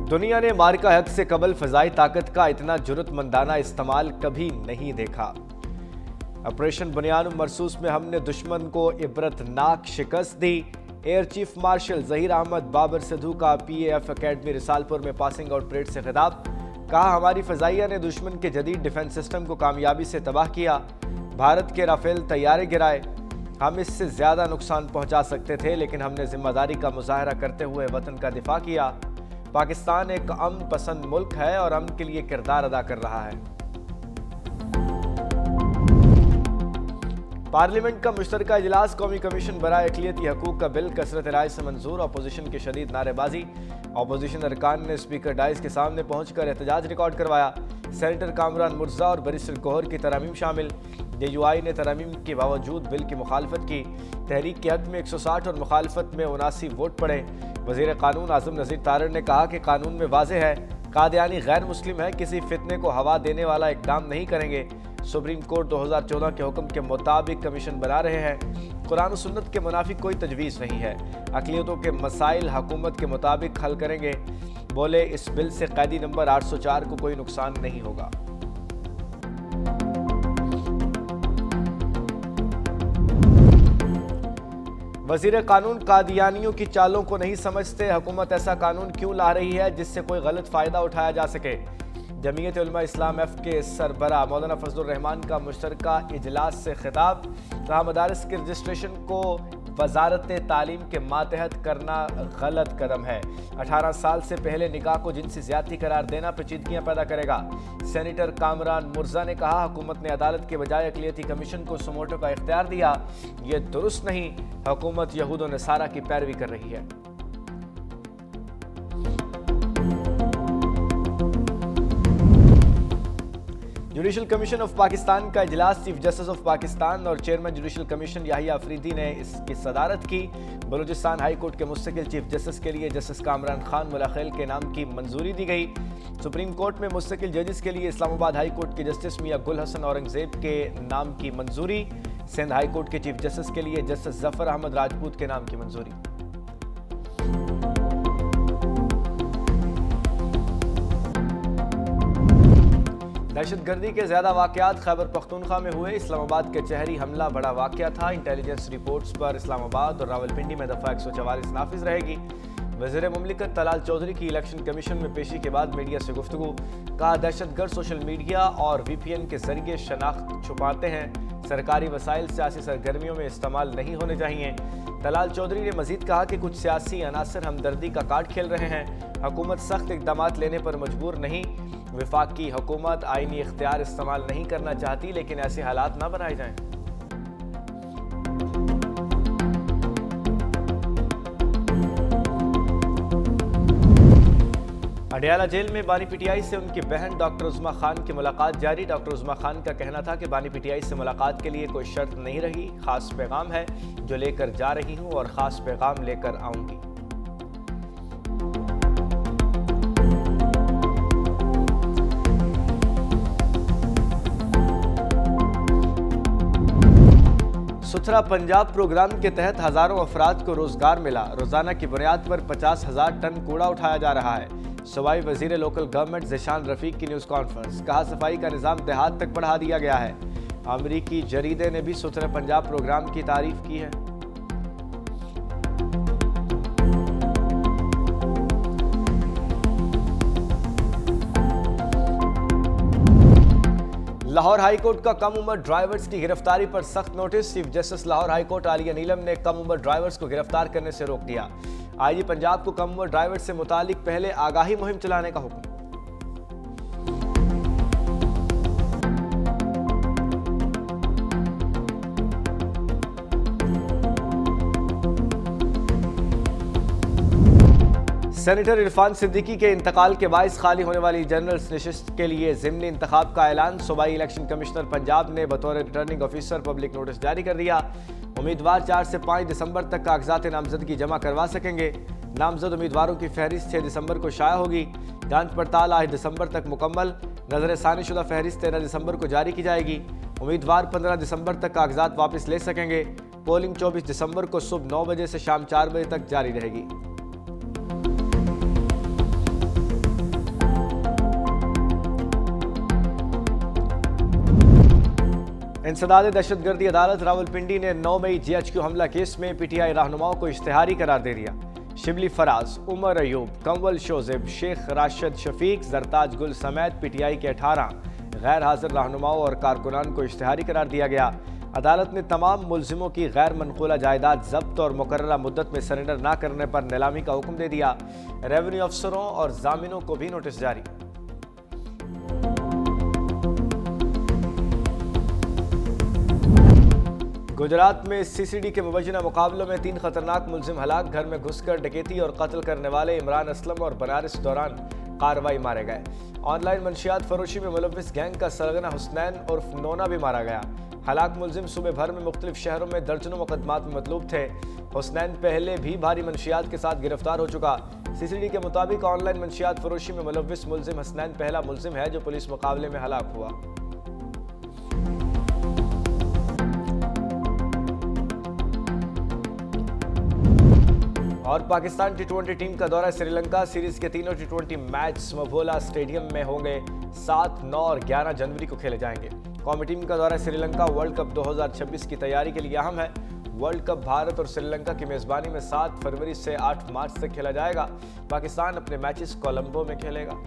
दुनिया ने मार्का हक से कबल फजाई ताकत का इतना जुर्रतमंदाना इस्तेमाल कभी नहीं देखा। ऑपरेशन बुनियान मरसूस में हमने दुश्मन को इबरतनाक शिकस्त दी। Air chief marshal Zaheer Ahmed Babar Sidhu का PAF अकेडमी रिसालपुर में पासिंग आउट परेड से खिताब। कहा, हमारी फजाइया ने दुश्मन के जदीद डिफेंस सिस्टम को कामयाबी से तबाह किया। भारत के राफेल तैयारे गिराए। हम इससे ज्यादा नुकसान पहुंचा सकते थे, लेकिन हमने जिम्मेदारी का मुजाहरा करते हुए वतन का दिफा किया। पाकिस्तान एक अमन पसंद मुल्क है और अमन के लिए किरदार अदा कर रहा है। पार्लियामेंट का मुश्तरका इजलास कौमी कमीशन बराए अक़लियती हकूक़ का बिल कसरत राय से मंजूर। अपोजिशन की शदीद नारेबाजी। अपोजिशन अरकान ने स्पीकर डाइस के सामने पहुंचकर एहतजाज रिकॉर्ड करवाया। सेनेटर कामरान मुर्जा और बैरिस्टर गौहर की तरमीम शामिल। DUI ने तरमीम के बावजूद बिल की मुखालफत की। तहरीक के हक में 160 और मुखालफत में 79 वोट पड़े। वज़ीर कानून आज़म नज़ीर तारड़ ने कहा कि कानून में वाज़ेह है कादियानी गैर मुस्लिम है, किसी फितने को हवा देने वाला इकदाम नहीं करेंगे। सुप्रीम कोर्ट 2014 के हुक्म के मुताबिक कमीशन बना रहे हैं। कुरान और सुन्नत के मुनाफिक कोई तजवीज़ नहीं है। अक़लियतों के मसाइल हुकूमत के मुताबिक हल करेंगे। बोले, इस बिल से कैदी नंबर 804 को कोई नुकसान नहीं होगा। वज़ीर कानून कादियानियों की चालों को नहीं समझते। हुकूमत ऐसा कानून क्यों ला रही है जिससे कोई गलत फ़ायदा उठाया जा सके। जमीयत उलमा इस्लाम F के सरबरा मौलाना फजलुर रहमान का मुश्तरका इजलास से खिताब। कहा, मदारिस के रजिस्ट्रेशन को वजारत तालीम के मातहत करना गलत कदम है। 18 साल से पहले निकाह को जिनसी ज़्यादती करार देना पेचीदगियाँ पैदा करेगा। सेनेटर कामरान मुर्जा ने कहा, हुकूमत ने अदालत के बजाय अक़लियती कमीशन को सुमोटो का इख्तियार दिया। ये दुरुस्त नहीं। हुकूमत यहूद व नसारा की पैरवी कर रही है। जुडिशल कमीशन ऑफ पाकिस्तान का इजलास चीफ जस्टिस ऑफ पाकिस्तान और chairman judicial commission Yahya Afridi ने इसकी सदारत की। बलूचिस्तान हाई कोर्ट के मुस्तकिल चीफ जस्टिस के लिए जस्टिस कामरान खान मुलाखिल के नाम की मंजूरी दी गई। सुप्रीम कोर्ट में मुस्तकिल जजेस के लिए इस्लामाबाद हाई कोर्ट के जस्टिस मियां गुल हसन औरंगजेब के नाम की मंजूरी। सिंध हाई कोर्ट के चीफ जस्टिस के लिए जस्टिस जफर अहमद राजपूत के नाम की मंजूरी। दहशतगर्दी के ज्यादा वाकयात खैबर पख्तूनख्वा में हुए। इस्लामाबाद के चहरी हमला बड़ा वाकया था। इंटेलिजेंस रिपोर्ट्स पर इस्लामाबाद और रावलपिंडी में दफा 144 नाफिज रहेगी। वज़ीर मुमलिकत तलाल चौधरी की इलेक्शन कमीशन में पेशी के बाद मीडिया से गुफ्तगू। कहा, दहशतगर्द सोशल मीडिया और VPN के जरिए शनाख्त छुपाते हैं। सरकारी वसाइल सियासी सरगर्मियों में इस्तेमाल नहीं होने चाहिए। तलाल चौधरी ने मजीद कहा कि कुछ सियासी अनासर हमदर्दी का कार्ड खेल रहे हैं। हुकूमत सख्त इक़दाम लेने पर मजबूर नहीं। वफाकी हुकूमत आईनी इख्तियार इस्तेमाल नहीं करना चाहती, लेकिन ऐसे हालात ना बनाए जाएं। अडियाला जेल में बानी PTI से उनकी बहन डॉक्टर उज़्मा खान की मुलाकात जारी। डॉक्टर उज़्मा खान का कहना था कि बानी PTI से मुलाकात के लिए कोई शर्त नहीं रही। खास पैगाम है जो लेकर जा रही हूं और खास पैगाम लेकर आऊंगी। सुथरा पंजाब प्रोग्राम के तहत हजारों अफराद को रोजगार मिला। रोजाना की बुनियाद पर 50,000 टन कूड़ा उठाया जा रहा है। सूबाई वजीर लोकल गवर्नमेंट ज़िशान रफीक की न्यूज़ कॉन्फ्रेंस। कहा, सफाई का निज़ाम देहात तक बढ़ा दिया गया है। अमरीकी जरीदे ने भी सुथरा पंजाब प्रोग्राम की तारीफ की है। लाहौर हाई कोर्ट का कम उम्र ड्राइवर्स की गिरफ्तारी पर सख्त नोटिस। Chief justice Lahore high court Aalia Neelam ने कम उम्र ड्राइवर्स को गिरफ्तार करने से रोक दिया। IG पंजाब को कम उम्र ड्राइवर्स से मुतालिक पहले आगाही मुहिम चलाने का हुक्म। सेनेटर इरफान सिद्दीकी के इंतकाल के बाइस खाली होने वाली जनरल नशिस्त के लिए ज़िमनी इंतखाब का ऐलान। सूबाई इलेक्शन कमिश्नर पंजाब ने बतौर रिटर्निंग ऑफिसर पब्लिक नोटिस जारी कर दिया। उम्मीदवार 4 से 5 दिसंबर तक कागजात नामजदगी जमा करवा सकेंगे। नामजद उम्मीदवारों की फहरिस्त 6 दिसंबर को शाया होगी। जांच पड़ताल 8 दिसंबर तक मुकम्मल। नजरसानी शुदा फहरिस्त 13 दिसंबर को जारी की जाएगी। उम्मीदवार 15 दिसंबर तक कागजात वापस ले सकेंगे। पोलिंग 24 दिसंबर को सुबह 9 बजे से शाम 4 बजे तक जारी रहेगी। इंसदाद दहशतगर्दी अदालत रावलपिंडी ने 9 मई GHQ हमला केस में PTI रहनुमाओं को इश्तिहारी करार दे दिया। शिबली फराज, उमर अयूब, कंवल शोजेब, शेख राशिद शफीक, जरताज गुल समेत PTI के 18 गैर हाजिर रहनुमाओं और कारकुनान को इश्तिहारी करार दिया गया। अदालत ने तमाम मुल्जिमों की गैर मनकूला जायदाद जब्त और मुकर्ररा मुद्दत में सरेंडर न करने पर नीलामी का हुक्म दे दिया। रेवेन्यू अफसरों और जामिनों को भी नोटिस जारी। गुजरात में CCD के मुबैना मुकाबलों में 3 खतरनाक मुल्जिम हलाक, घर में घुसकर डकैती और कत्ल करने वाले इमरान असलम और बनारस दौरान कार्रवाई मारे गए। ऑनलाइन मंशियात फरोशी में मुलव्विस गैंग का सरगना हुसनैन उर्फ नोना भी मारा गया। हलाक मुल्जिम सूबे भर में मुख्तलिफ शहरों में दर्जनों मुकदमात में मतलूब थे। हुसनैन पहले भी भारी मंशियात के साथ गिरफ्तार हो चुका। CCD के मुताबिक ऑनलाइन मंशियात फरोशी में मुलव्विस मुल्जिम हुसनैन पहला मुल्जिम है जो पुलिस मुकाबले में हलाक हुआ। और पाकिस्तान T20 टीम का दौरा श्रीलंका। सीरीज के तीनों T20 मैच स्मभोला स्टेडियम में होंगे। 7, 9 और 11 जनवरी को खेले जाएंगे। कौमी टीम का दौरा श्रीलंका वर्ल्ड कप 2026 की तैयारी के लिए अहम है। वर्ल्ड कप भारत और श्रीलंका की मेजबानी में 7 फरवरी से 8 मार्च तक खेला जाएगा। पाकिस्तान अपने मैचेस कोलंबो में खेलेगा।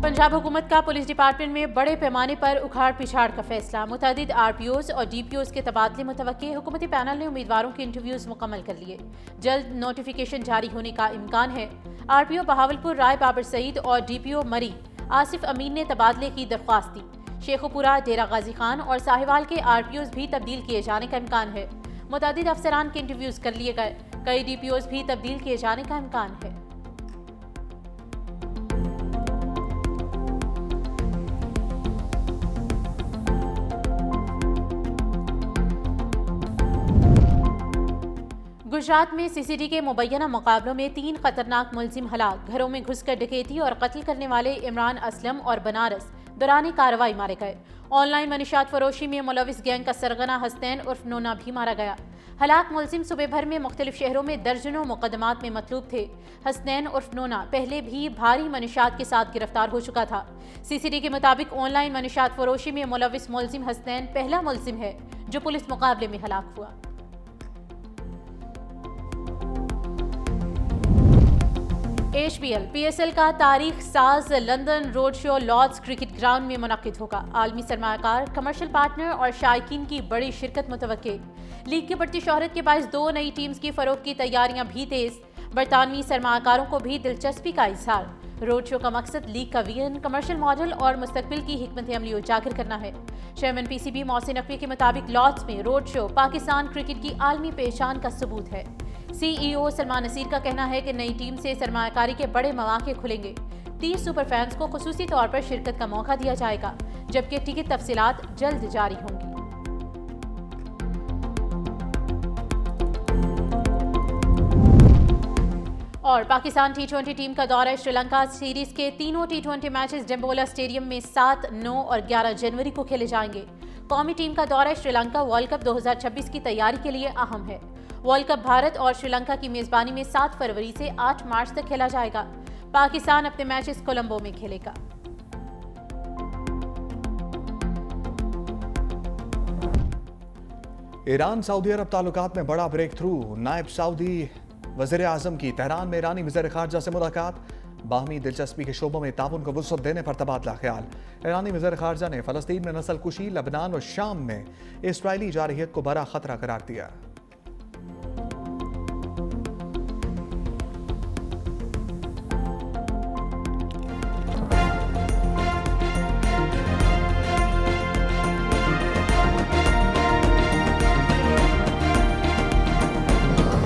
पंजाब हुकूमत का पुलिस डिपार्टमेंट में बड़े पैमाने पर उखाड़ पिछाड़ का फैसला। मुतअद्दिद RPOs और DPOs के तबादले मुतवक्के। हुकूमती पैनल ने उम्मीदवारों के इंटरव्यूज मुकम्मल कर लिए। जल्द नोटिफिकेशन जारी होने का इम्कान है। RPO बहावलपुर राय बाबर सईद और DPO मरी आसिफ अमीन ने तबादले की दरख्वास्त दी। शेखुपुरा, डेरा गाजी खान और साहिवाल के RPOs भी तब्दील किए जाने का इम्कान है। मुतअद्दिद अफसरान के इंटरव्यूज कर लिए गए। कई DPOs भी तब्दील किए जाने का इम्कान है। गुजरात में CCD के मुबैना मुकाबलों में 3 खतरनाक मुल्जिम हलाक, घरों में घुसकर डकैती और कत्ल करने वाले इमरान असलम और बनारस दौरान कार्रवाई मारे गए। ऑनलाइन मनीशात फरोशी में मुलव्विस गैंग का सरगना हुसनैन उर्फ नोना भी मारा गया। हलाक मुल्जिम सूबे भर में मुख्तलिफ शहरों में दर्जनों मुकदमात में मतलूब थे। हुसनैन उर्फ नोना पहले भी भारी मनीशात के साथ गिरफ्तार हो चुका था। CCD के मुताबिक ऑनलाइन मनीशात फरोशी में मुलव्विस मुल्जिम हुसनैन पहला मुल्जिम है जो पुलिस मुकाबले में हलाक हुआ। HBL PSL का तारीख साज London road show Lord's cricket ground में मुनक्किद होगा। आलमी सरमायाकार, कमर्शियल पार्टनर और शायकीन की बड़ी शिरकत मुतवक्के। लीग की बढ़ती शोहरत के बायस 2 नई टीम्स की फरोख्त की तैयारियां भी तेज। बरतानवी सरमायाकारों को भी दिलचस्पी का इजहार। रोड शो का मकसद लीग का विजन, कमर्शियल मॉडल और मुस्तकबिल की हिकमत अमली उजागर करना है। चेयरमैन PCB मोहसिन नकवी के मुताबिक लॉर्ड्स में रोड शो पाकिस्तान क्रिकेट की आलमी पहचान का सबूत है। CEO सलमान नसीर का कहना है कि नई टीम से सरमायाकारी के बड़े मौके खुलेंगे। 30 सुपर फैंस को खुसूसी तौर पर शिरकत का मौका दिया जाएगा, जबकि टिकट तफसीलात जल्द जारी होंगी। और पाकिस्तान T20 टीम का दौरा श्रीलंका। सीरीज के तीनों T20 मैचेस डेम्बोला स्टेडियम में 7, 9 और 11 जनवरी को खेले जाएंगे। कौमी टीम का दौरा श्रीलंका वर्ल्ड कप 2026 की तैयारी के लिए अहम है। वर्ल्ड कप भारत और श्रीलंका की मेजबानी में 7 फरवरी से 8 मार्च तक खेला जाएगा। पाकिस्तान अपने मैचेस कोलंबो में खेलेगा। ईरान सऊदी अरब ताल्लुकात में बड़ा ब्रेक थ्रू। नायब सऊदी वज़ीर आज़म की तेहरान में ईरानी वज़ीर ख़ारजा से मुलाकात। बाहमी दिलचस्पी के शोबों में ताउन को वुसअत देने पर तबादला ख्याल। ईरानी वज़ीर ख़ारजा ने फ़लस्तीन में नस्ल कुशी, लबनान और शाम में इसराइली जारहियत को बड़ा खतरा करार दिया।